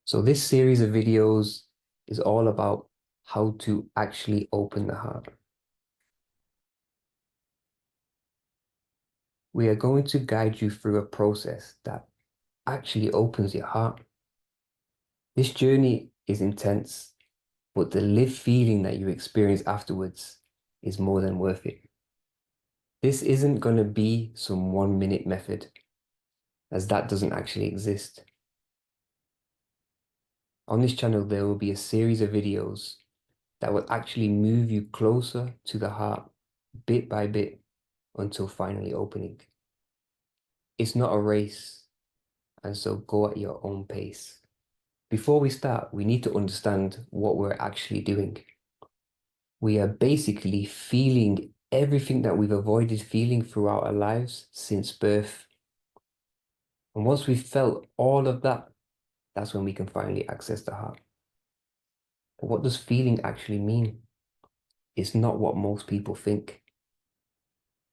So this series of videos is all about how to actually open the heart. We are going to guide you through a process that actually opens your heart. This journey is intense, but the live feeling that you experience afterwards is more than worth it. This isn't going to be some 1 minute method, as that doesn't actually exist. On this channel, there will be a series of videos that will actually move you closer to the heart bit by bit until finally opening. It's not a race, and so go at your own pace. Before we start, we need to understand what we're actually doing. We are basically feeling everything that we've avoided feeling throughout our lives since birth. And once we've felt all of that, that's when we can finally access the heart. But what does feeling actually mean? It's not what most people think.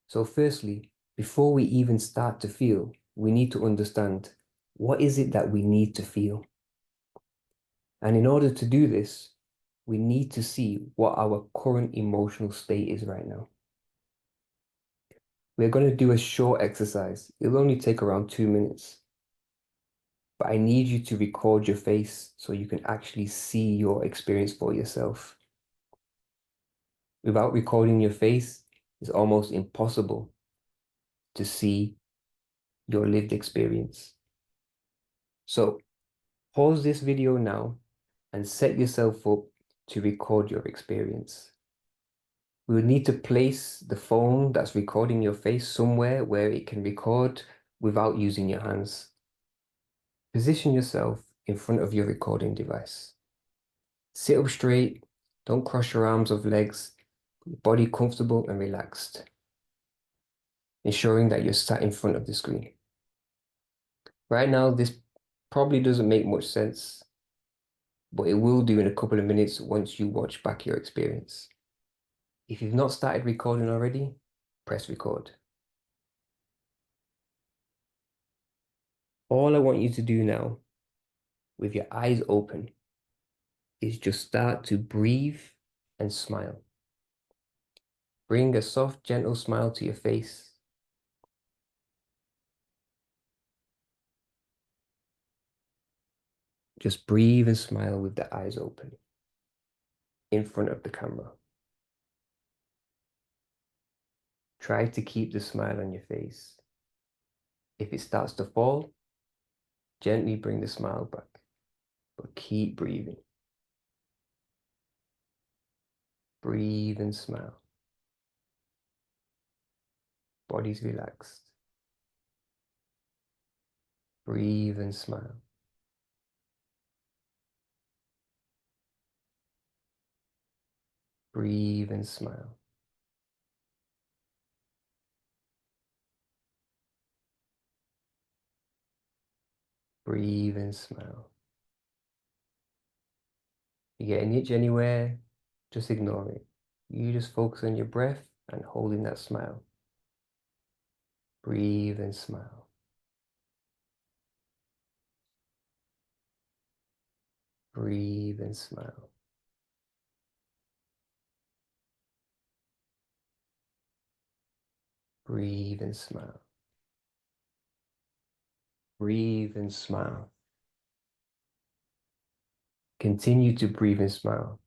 So firstly, before we even start to feel, we need to understand what is it that we need to feel. And in order to do this, we need to see what our current emotional state is right now. We're going to do a short exercise. It'll only take around 2 minutes. But I need you to record your face so you can actually see your experience for yourself. Without recording your face, it's almost impossible to see your lived experience. So pause this video now and set yourself up to record your experience. We would need to place the phone that's recording your face somewhere where it can record without using your hands. Position yourself in front of your recording device. Sit up straight, don't cross your arms or legs, your body comfortable and relaxed, ensuring that you're sat in front of the screen. Right now, this probably doesn't make much sense, but it will do in a couple of minutes once you watch back your experience. If you've not started recording already, press record. All I want you to do now, with your eyes open, is just start to breathe and smile. Bring a soft, gentle smile to your face. Just breathe and smile with the eyes open in front of the camera. Try to keep the smile on your face. If it starts to fall, gently bring the smile back, but keep breathing. Breathe and smile. Body's relaxed. Breathe and smile. Breathe and smile. Breathe and smile. You get an itch anywhere, just ignore it. You just focus on your breath and holding that smile. Breathe and smile. Breathe and smile. Breathe and smile. Breathe and smile. Continue to breathe and smile.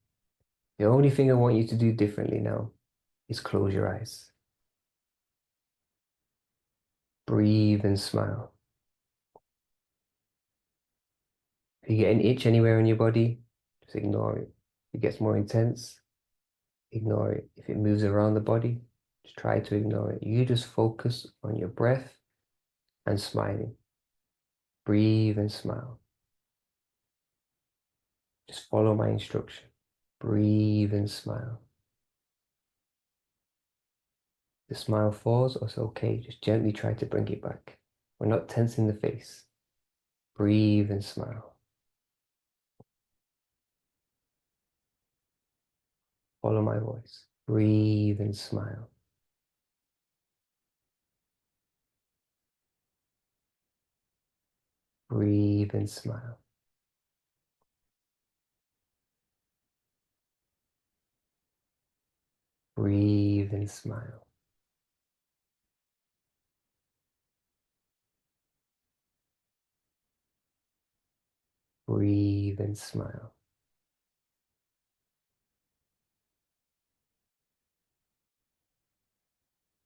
The only thing I want you to do differently now is close your eyes. Breathe and smile. If you get an itch anywhere in your body, just ignore it. If it gets more intense, ignore it. If it moves around the body, just try to ignore it. You just focus on your breath and smiling. Breathe and smile. Just follow my instruction. Breathe and smile. The smile falls, it's okay. Just gently try to bring it back. We're not tensing the face. Breathe and smile. Follow my voice. Breathe and smile. Breathe and smile. Breathe and smile. Breathe and smile.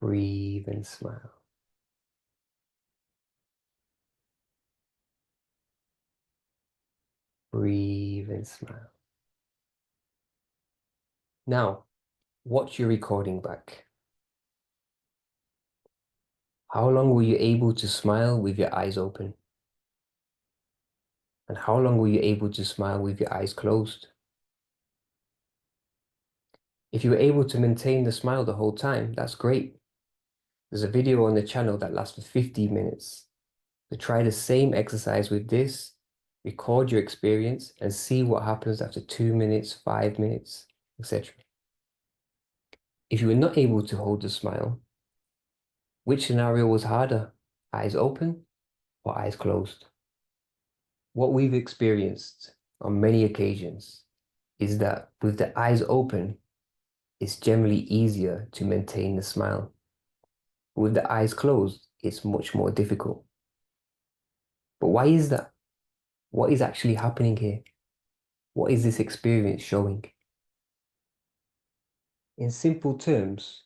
Breathe and smile. Breathe and smile. Now, watch your recording back. How long were you able to smile with your eyes open? And how long were you able to smile with your eyes closed? If you were able to maintain the smile the whole time, that's great. There's a video on the channel that lasts for 50 minutes. So try the same exercise with this, record your experience, and see what happens after 2 minutes, 5 minutes, etc. If you were not able to hold the smile, which scenario was harder? Eyes open or eyes closed? What we've experienced on many occasions is that with the eyes open, it's generally easier to maintain the smile. With the eyes closed, it's much more difficult. But why is that? What is actually happening here? What is this experience showing? In simple terms,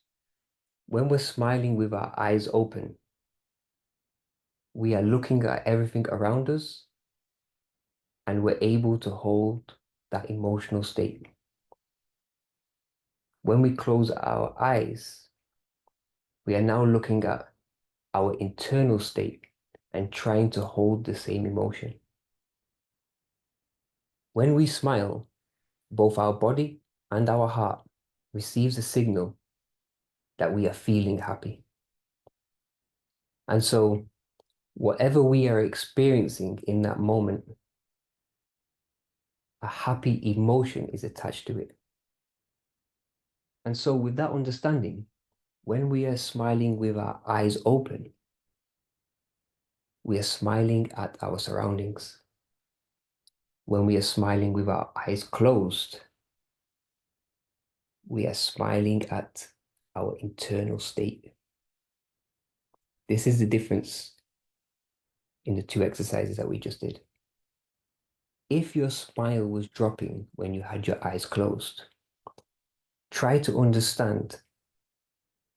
when we're smiling with our eyes open, we are looking at everything around us and we're able to hold that emotional state. When we close our eyes, we are now looking at our internal state and trying to hold the same emotion. When we smile, both our body and our heart receives a signal that we are feeling happy. And so whatever we are experiencing in that moment, a happy emotion is attached to it. And so with that understanding, when we are smiling with our eyes open, we are smiling at our surroundings. When we are smiling with our eyes closed, we are smiling at our internal state. This is the difference in the two exercises that we just did. If your smile was dropping when you had your eyes closed, try to understand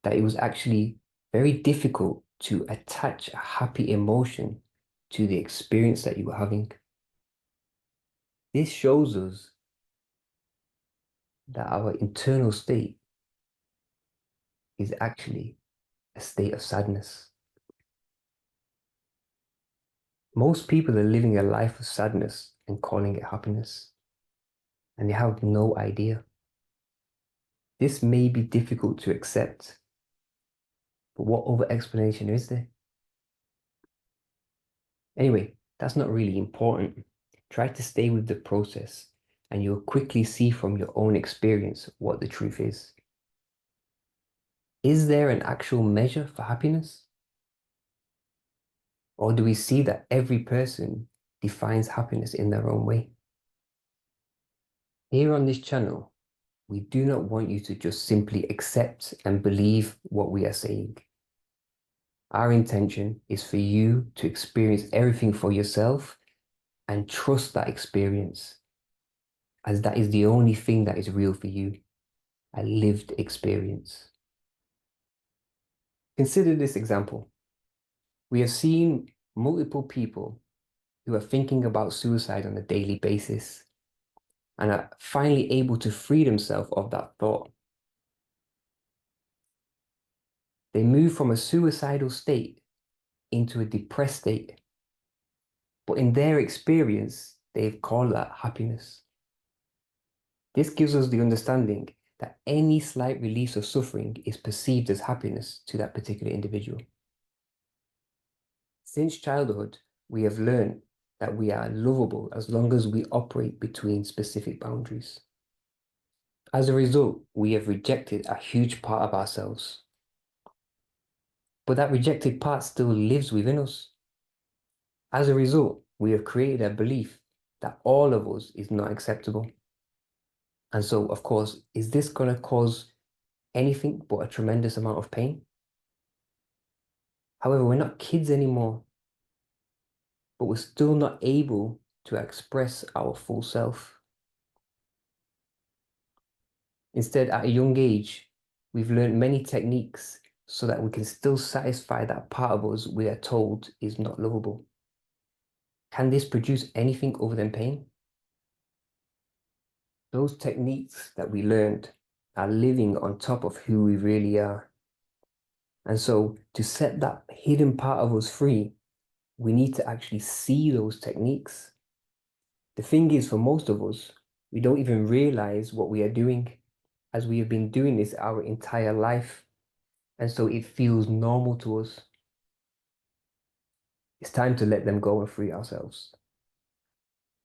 that it was actually very difficult to attach a happy emotion to the experience that you were having. This shows us that our internal state is actually a state of sadness. Most people are living a life of sadness and calling it happiness, and they have no idea. This may be difficult to accept, but what other explanation is there? Anyway, that's not really important. Try to stay with the process, and you'll quickly see from your own experience what the truth is. Is there an actual measure for happiness? Or do we see that every person defines happiness in their own way? Here on this channel, we do not want you to just simply accept and believe what we are saying. Our intention is for you to experience everything for yourself and trust that experience, as that is the only thing that is real for you, a lived experience. Consider this example. We have seen multiple people who are thinking about suicide on a daily basis and are finally able to free themselves of that thought. They move from a suicidal state into a depressed state, but in their experience, they've called that happiness. This gives us the understanding that any slight release of suffering is perceived as happiness to that particular individual. Since childhood, we have learned that we are lovable as long as we operate between specific boundaries. As a result, we have rejected a huge part of ourselves. But that rejected part still lives within us. As a result, we have created a belief that all of us is not acceptable. And so, of course, is this going to cause anything but a tremendous amount of pain. However, we're not kids anymore, but we're still not able to express our full self. Instead, at a young age, we've learned many techniques so that we can still satisfy that part of us we are told is not lovable. Can this produce anything other than pain? Those techniques that we learned are living on top of who we really are. And so to set that hidden part of us free, we need to actually see those techniques. The thing is, for most of us, we don't even realize what we are doing, as we have been doing this our entire life. And so it feels normal to us. It's time to let them go and free ourselves.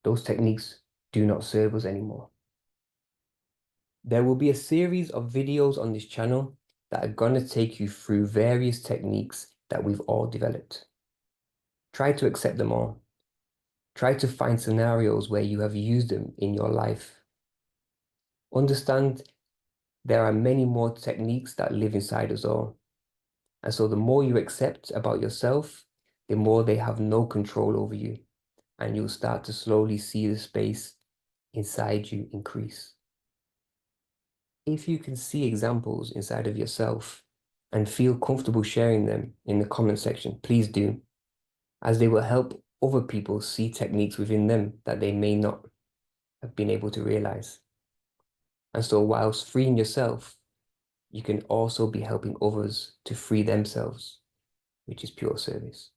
Those techniques do not serve us anymore. There will be a series of videos on this channel that are going to take you through various techniques that we've all developed. Try to accept them all. Try to find scenarios where you have used them in your life. Understand there are many more techniques that live inside us all. And so the more you accept about yourself, the more they have no control over you. And you'll start to slowly see the space inside you increase. If you can see examples inside of yourself and feel comfortable sharing them in the comment section, please do, as they will help other people see techniques within them that they may not have been able to realize. And so whilst freeing yourself, you can also be helping others to free themselves, which is pure service.